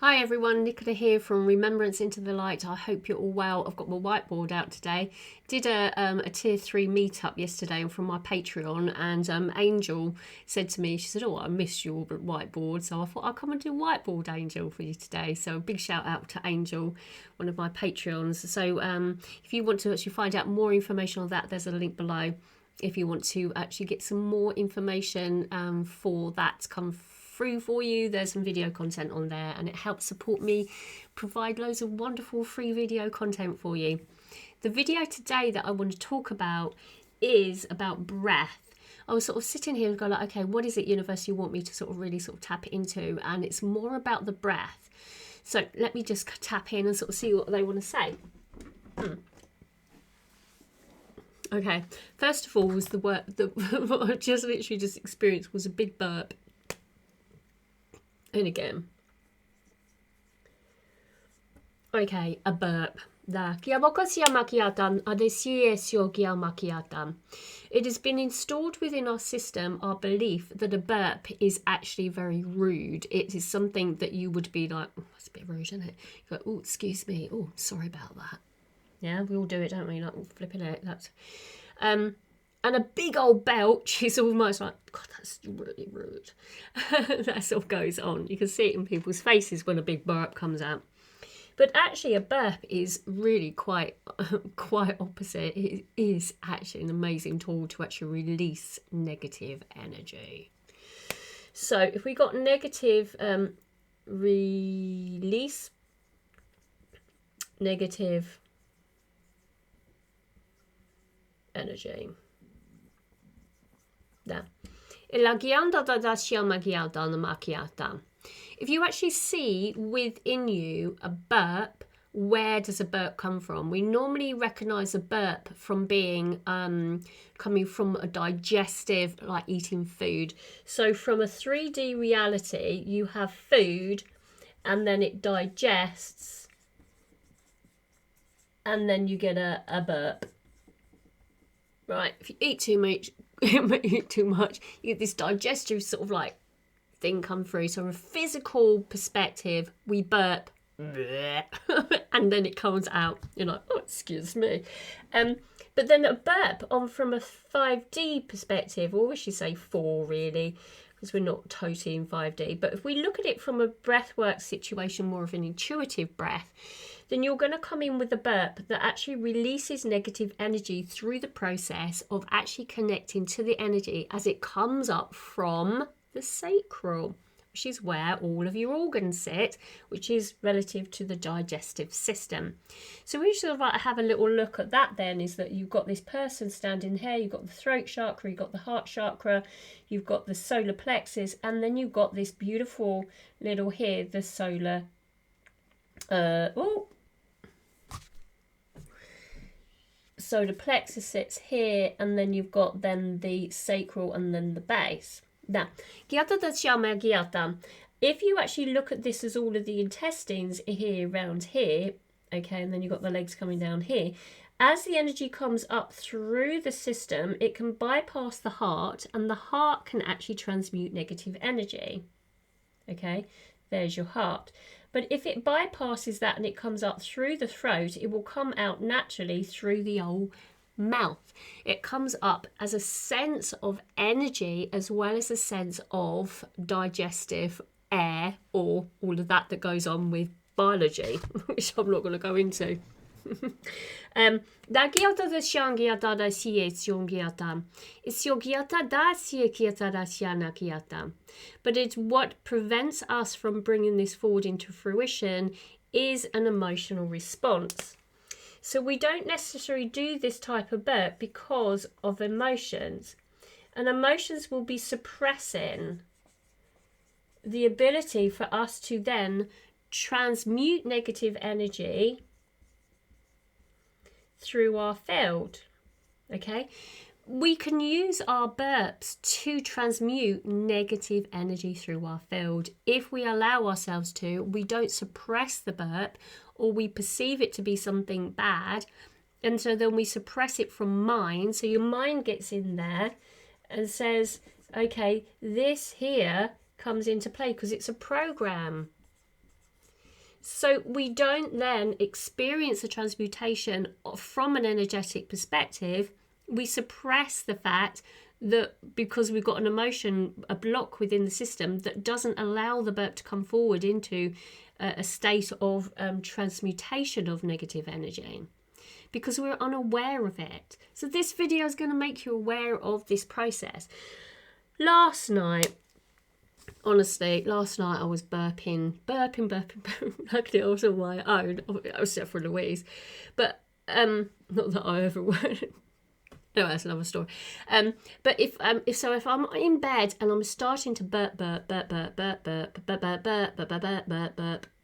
Hi everyone, Nicola here from Remembrance into the Light. I hope you're all well. I've got my whiteboard out today. Did a tier 3 meetup yesterday from my Patreon, and Angel said to me, she said, oh, I missed your whiteboard, so I thought I'll come and do whiteboard, Angel, for you today. So a big shout out to Angel, one of my Patreons. So if you want to actually find out more information on that, there's a link below. If you want to actually get some more information for that to come through for you, there's some video content on there, and it helps support me provide loads of wonderful free video content for you. The video today that I want to talk about is about breath. I was sort of sitting here and going like, okay, what is it, universe, you want me to sort of really sort of tap into? And it's more about the breath. So let me just tap in and sort of see what they want to say. Okay, first of all was the work that what I just literally just experienced was a big burp. And again. Okay, a burp. It has been installed within our system, our belief that a burp is actually very rude. It is something that you would be like, oh, that's a bit rude, isn't it? You go, oh, excuse me. Oh, sorry about that. Yeah, we all do it, don't we? Like, flipping it. That's and a big old belch is almost like, God, that's really rude. That sort of goes on. You can see it in people's faces when a big burp comes out. But actually, a burp is really quite opposite. It is actually an amazing tool to actually release negative energy. So if we got negative release, negative energy. There. If you actually see within you a burp, where does a burp come from? We normally recognize a burp from being coming from a digestive, like eating food. So from a 3D reality, you have food and then it digests and then you get a burp. Right, if you eat too much, you get this digestive sort of like thing come through. So from a physical perspective, we burp and then it comes out. You're like, oh, excuse me. But then a burp from a 5D perspective, or we should say 4 really, because we're not totally in 5D. But if we look at it from a breathwork situation, more of an intuitive breath, then you're going to come in with a burp that actually releases negative energy through the process of actually connecting to the energy as it comes up from the sacral, which is where all of your organs sit, which is relative to the digestive system. So we sort of like have a little look at that then, is that you've got this person standing here, you've got the throat chakra, you've got the heart chakra, you've got the solar plexus, and then you've got this beautiful little here, the solar, solar plexus sits here, and then you've got then the sacral and then the base. Now, if you actually look at this as all of the intestines here around here, okay, and then you've got the legs coming down here, as the energy comes up through the system, it can bypass the heart, and the heart can actually transmute negative energy. Okay, there's your heart. But if it bypasses that and it comes up through the throat, it will come out naturally through the old mouth. It comes up as a sense of energy as well as a sense of digestive air, or all of that goes on with biology, which I'm not going to go into. But it's what prevents us from bringing this forward into fruition is an emotional response. So we don't necessarily do this type of burp because of emotions, and emotions will be suppressing the ability for us to then transmute negative energy through our field. Okay, we can use our burps to transmute negative energy through our field if we allow ourselves to. We don't suppress the burp, or we perceive it to be something bad, and so then we suppress it from mind. So your mind gets in there and says, okay, this here comes into play because it's a program. So we don't then experience the transmutation from an energetic perspective. We suppress the fact that because we've got an emotion, a block within the system that doesn't allow the burp to come forward into a state of transmutation of negative energy, because we're unaware of it. So this video is going to make you aware of this process. Last night I was burping. Luckily I was on my own. I was set for Louise, but not that I ever would. No, that's another story. But if I'm in bed and I'm starting to burp,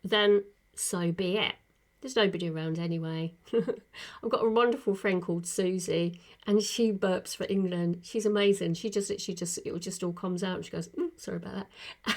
then so be it. There's nobody around anyway. I've got a wonderful friend called Susie, and she burps for England. She's amazing. She just literally it just all comes out, and she goes, sorry about that.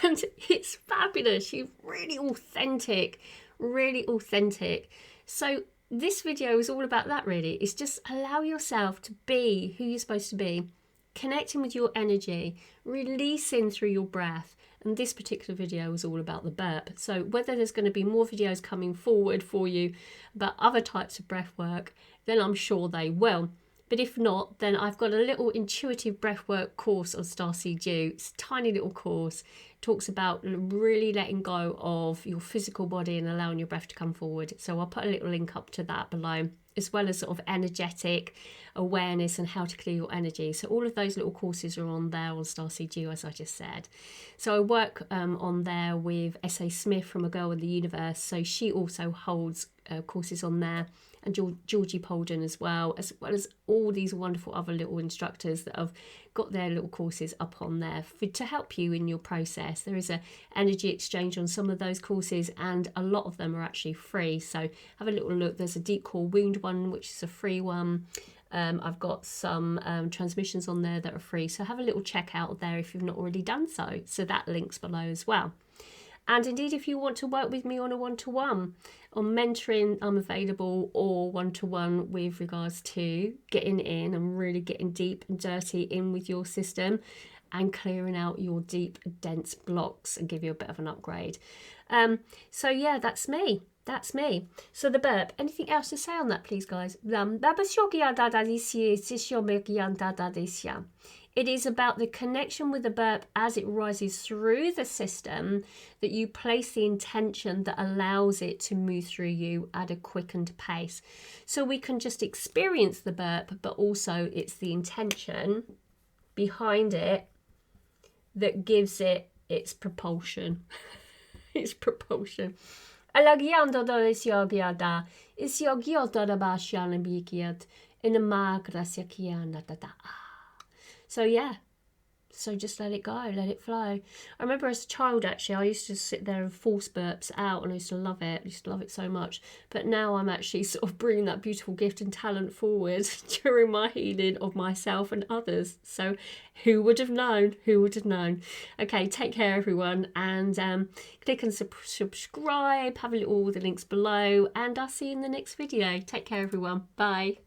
And it's fabulous. She's really authentic, really authentic. So this video is all about that, really. It's just allow yourself to be who you're supposed to be, connecting with your energy, releasing through your breath. And this particular video was all about the burp. So whether there's going to be more videos coming forward for you about other types of breath work, then I'm sure they will. But if not, then I've got a little intuitive breathwork course on Starseed Dew. It's a tiny little course. It talks about really letting go of your physical body and allowing your breath to come forward. So I'll put a little link up to that below, as well as sort of energetic awareness and how to clear your energy. So all of those little courses are on there on Starseed Dew, as I just said. So I work on there with S.A. Smith from A Girl in the Universe. So she also holds courses on there, and Georgie Polden as well as all these wonderful other little instructors that have got their little courses up on there to help you in your process. There is a energy exchange on some of those courses, and a lot of them are actually free. So have a little look. There's a deep core wound one, which is a free one. I've got some transmissions on there that are free. So have a little check out there if you've not already done so. So that link's below as well. And indeed, if you want to work with me on a one-to-one, on mentoring, I'm available, or one-to-one with regards to getting in and really getting deep and dirty in with your system and clearing out your deep, dense blocks and give you a bit of an upgrade. So yeah, that's me. That's me. So the burp. Anything else to say on that, please, guys? It is about the connection with the burp as it rises through the system, that you place the intention that allows it to move through you at a quickened pace. So we can just experience the burp, but also it's the intention behind it that gives it its propulsion. Its propulsion. So yeah, so just let it go, let it flow. I remember as a child, actually, I used to sit there and force burps out, and I used to love it. I used to love it so much. But now I'm actually sort of bringing that beautiful gift and talent forward during my healing of myself and others. So who would have known? Who would have known? Okay, take care, everyone, and click and subscribe. Have a look at all the links below, and I'll see you in the next video. Take care, everyone. Bye.